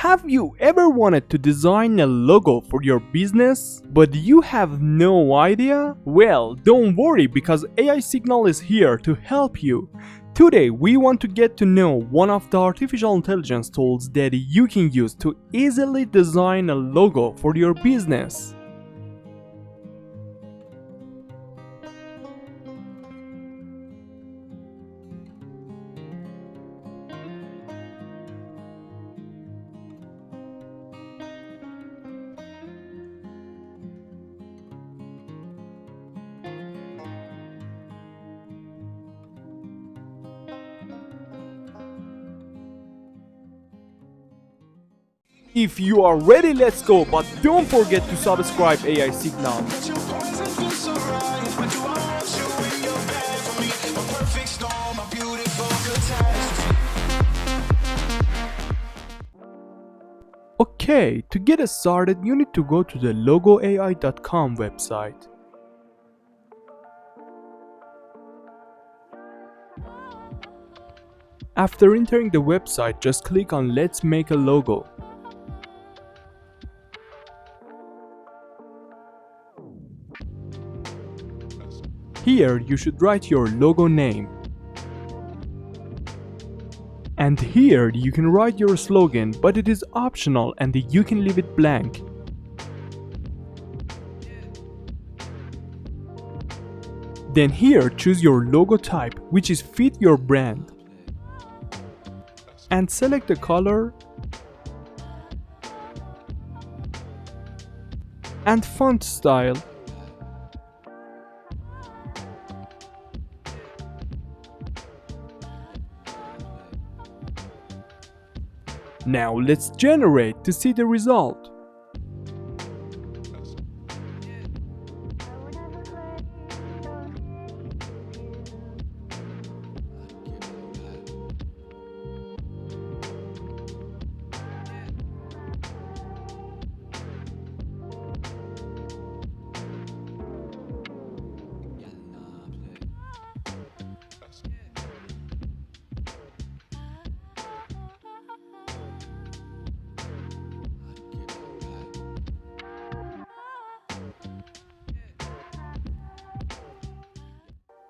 Have you ever wanted to design a logo for your business, but you have no idea? Well, don't worry because AI Signal is here to help you. Today, we want to get to know one of the artificial intelligence tools that you can use to easily design a logo for your business. If you are ready, let's go, but don't forget to subscribe AI Signal. Okay, to get started, you need to go to the logoai.com website. After entering the website, just click on Let's Make a Logo. Here you should write your logo name. And here you can write your slogan, but it is optional and you can leave it blank. Then here choose your logo type, which is fit your brand. And select the color and font style. Now let's generate to see the result.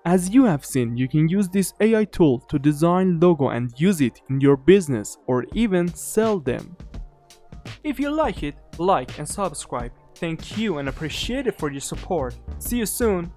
As you have seen, you can use this AI tool to design logo and use it in your business or even sell them. If you like it, like and subscribe. Thank you and appreciate it for your support. See you soon.